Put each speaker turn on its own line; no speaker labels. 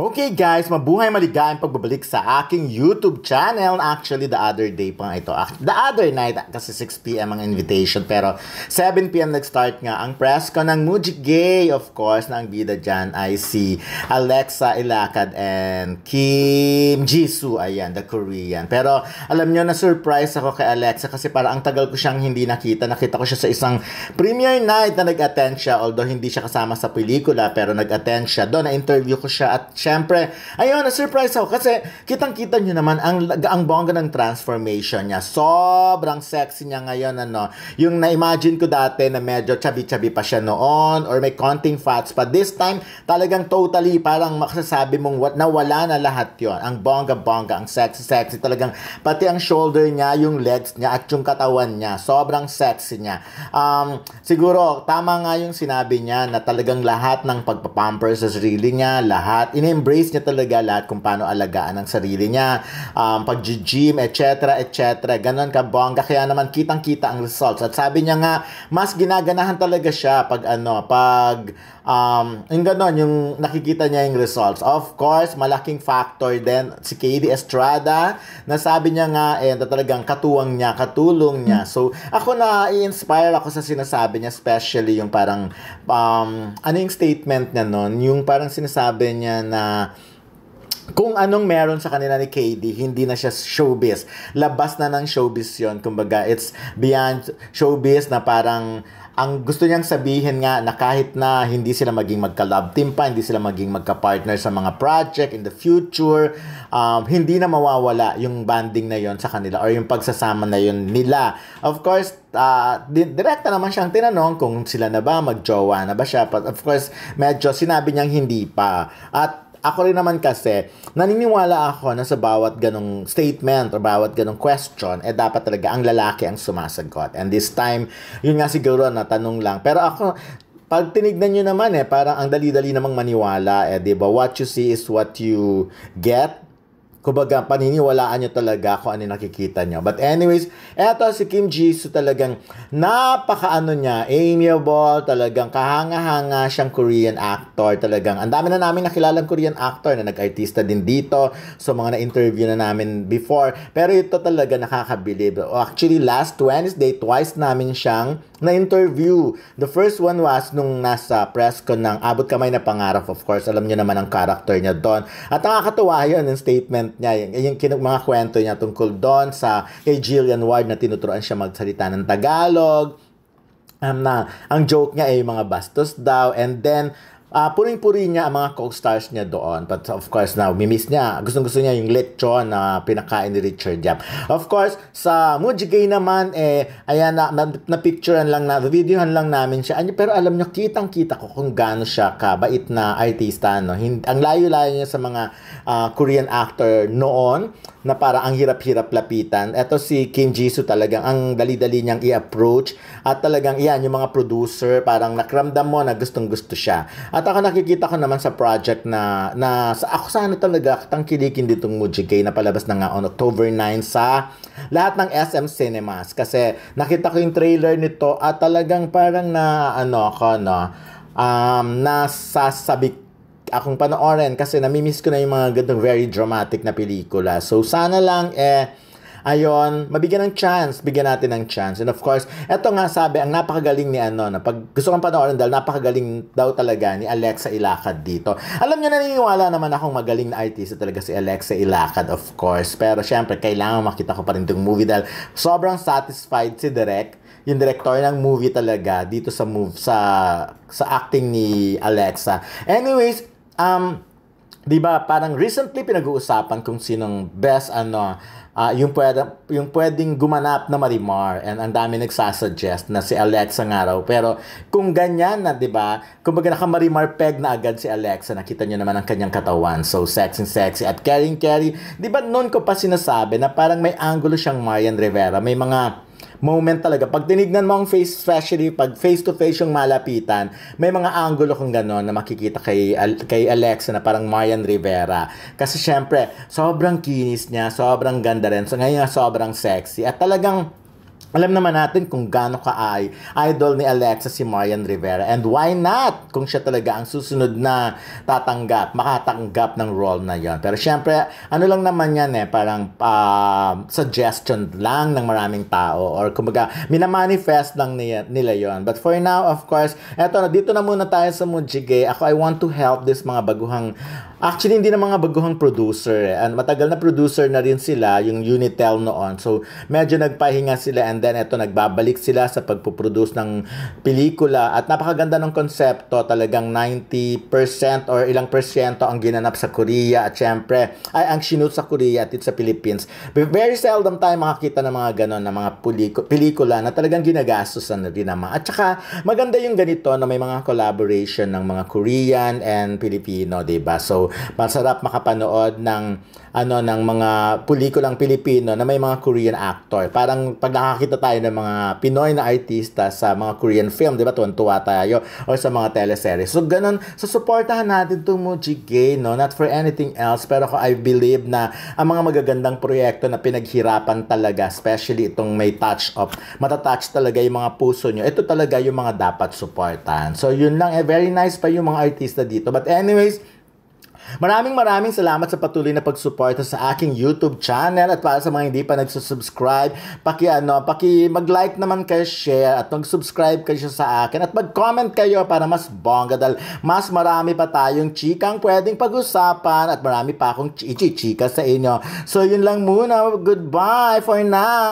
Okay guys, mabuhay maligayang pagbabalik sa aking YouTube channel. Actually, the other day pa ito. The other night, kasi 6 PM ang invitation. Pero 7 PM nag-start nga ang press ko ng Muji Gay. Of course, na ang bida dyan ay si Alexa Ilacad and Kim Jisoo. Ayan, the Korean. Pero alam nyo, na-surprise ako kay Alexa kasi para ang tagal ko siyang hindi nakita. Nakita ko siya sa isang premiere night na nag-attend siya. Although hindi siya kasama sa pelikula, pero nag-attend siya. Doon, na-interview ko siya at syempre, ayun, na-surprise ako kasi kitang-kita nyo naman ang bongga ng transformation niya. Sobrang sexy niya ngayon, ano. Yung na-imagine ko dati na medyo chubby-chubby pa siya noon or may konting fats pa. This time, talagang totally parang makasasabi mong nawala na lahat yon. Ang bongga-bongga, ang sexy-sexy. Talagang pati ang shoulder niya, yung legs niya at yung katawan niya. Sobrang sexy niya. Siguro, tama nga yung sinabi niya na talagang lahat ng pagpapamper sa sarili niya, lahat, in-embrace niya talaga lahat kung paano alagaan ang sarili niya, pag-gym, etc., etc. Ganon ka bongga, kaya naman kitang-kita ang results. At sabi niya nga, mas ginaganahan talaga siya pag yung ganon, yung nakikita niya yung results. Of course, malaking factor din si KD Estrada, na sabi niya nga, talagang katuwang niya, katulong niya. So, ako na-i-inspire ako sa sinasabi niya, especially yung parang, ano yung statement niya nun, yung parang sinasabi niya na kung anong meron sa kanila ni KD, hindi na siya showbiz. Labas na ng showbiz yon. Kumbaga, it's beyond showbiz na parang ang gusto niyang sabihin nga na kahit na hindi sila maging magka-love team pa, hindi sila maging magka-partner sa mga project in the future, hindi na mawawala yung banding na yon sa kanila or yung pagsasama na yon nila. Of course, direkta naman siyang tinanong kung sila na ba, magjowa na ba siya. But of course, medyo sinabi niyang hindi pa. At ako rin naman kasi, naniniwala ako na sa bawat ganong statement or bawat ganong question, dapat talaga ang lalaki ang sumasagot. And this time, yun nga siguro na tanong lang. Pero ako, pag tinignan nyo naman parang ang dali-dali namang maniwala diba? What you see is what you get. Kumbaga, paniniwalaan nyo talaga kung ano nakikita nyo. But anyways, eto si Kim Jisoo talagang napaka-ano niya, amiable, talagang kahanga-hanga siyang Korean actor. Talagang, ang dami na namin nakilalang Korean actor na nag-artista din dito. So, mga na-interview na namin before. Pero ito talaga nakakabilib. Actually, last Wednesday, twice namin siyang na-interview. The first one was nung nasa press ko ng Abot Kamay na Pangarap. Of course, alam nyo naman ang character niya doon. At nakakatuwa yun, yung statement niya, yung mga kwento niya tungkol doon sa kay Jillian Ward na tinuturuan siya magsalita ng Tagalog. Na ang joke niya ay mga bastos daw, and then puring-puri niya ang mga co-stars niya doon. But of course, now, mimiss niya. Gustong-gusto niya yung lechon na pinakain ni Richard Yap. Of course, sa Muji Gay naman, ayan, na-picturean lang, videohan lang namin siya. Pero alam niyo, kitang-kita ko kung gaano siya kabait na artista. No? Ang layo-layo niya sa mga Korean actor noon, na para ang hirap-hirap lapitan. Eto si Kim Jisoo talagang ang dali-dali niyang i-approach. At talagang, iyan, yung mga producer, parang nakramdam mo na gustong-gusto siya. At ako nakikita ko naman sa project na ako sana talaga tangkilikin ditong Muji Gay na palabas na nga on October 9 sa lahat ng SM Cinemas. Kasi nakita ko yung trailer nito at talagang parang nasasabik akong panoorin kasi namimiss ko na yung mga ganitong very dramatic na pelikula. So sana lang ayon, mabigyan ng chance, bigyan natin ng chance. And of course, eto nga sabi, ang napakagaling ni na pag gusto kong panoorin dahil napakagaling daw talaga ni Alexa Ilacad dito. Alam niyo, naniniwala naman akong magaling na artista talaga si Alexa Ilacad, of course. Pero syempre, kailangan makita ko pa rin itong movie dahil sobrang satisfied si yung director ng movie talaga dito sa acting ni Alexa. Anyways, di ba, parang recently pinag-uusapan kung sinong best yung pwedeng gumanap na Marimar, and ang dami nagsasuggest na si Alexa nga raw. Pero kung ganyan na, 'di ba? Kumbaga naka-Marimar peg na agad si Alexa. Nakita niyo naman ang kanyang katawan. So sexy at caring. 'Di ba noon ko pa sinasabi na parang may angulo siyang Marian Rivera. May mga moment talaga. Pag tinignan mo ang face, especially pag face-to-face yung malapitan, may mga angulo kung gano'n na makikita kay Alexa na parang Marian Rivera. Kasi syempre, sobrang kinis niya, sobrang ganda rin. So ngayon sobrang sexy. At talagang alam naman natin kung gaano ka idol ni Alexa si Marian Rivera, and why not kung siya talaga ang susunod na makatanggap ng role na yon. Pero syempre, ano lang naman yan parang suggestion lang ng maraming tao, or kumbaga minamanifest lang nila yon. But for now, of course, dito na muna tayo sa Mujige. I want to help this mga baguhang, actually hindi na mga baguhang producer, and matagal na producer na rin sila, yung Unitel noon. So medyo nagpahinga sila, and then nagbabalik sila sa pagpuproduce ng pelikula, at napakaganda ng konsepto. Talagang 90% or ilang persyento ang ginanap sa Korea, at syempre ang shoot sa Korea at sa Philippines. Very seldom tayo makakita ng mga ganon na mga pelikula na talagang ginagastusan na din naman. At saka maganda yung ganito na may mga collaboration ng mga Korean and Filipino, diba? So masarap makapanood ng ng mga pelikulang Pilipino na may mga Korean actor. Parang pag nakakita tayo ng mga Pinoy na artista sa mga Korean film, di ba, tuwan-tuwa tayo, or sa mga teleseries. So ganun, susuportahan natin itong Mujige, no? Not for anything else, pero I believe na ang mga magagandang proyekto na pinaghirapan talaga, especially itong may matatouch talaga yung mga puso nyo, ito talaga yung mga dapat suportahan. So yun lang, very nice pa yung mga artista dito. But anyways, maraming salamat sa patuloy na pagsuporta sa aking YouTube channel, at para sa mga hindi pa nagsusubscribe, mag-like naman kayo, share, at mag-subscribe kayo sa akin, at mag-comment kayo para mas bongga, dahil mas marami pa tayong chikang pwedeng pag-usapan, at marami pa akong chika sa inyo. So yun lang muna, goodbye for now.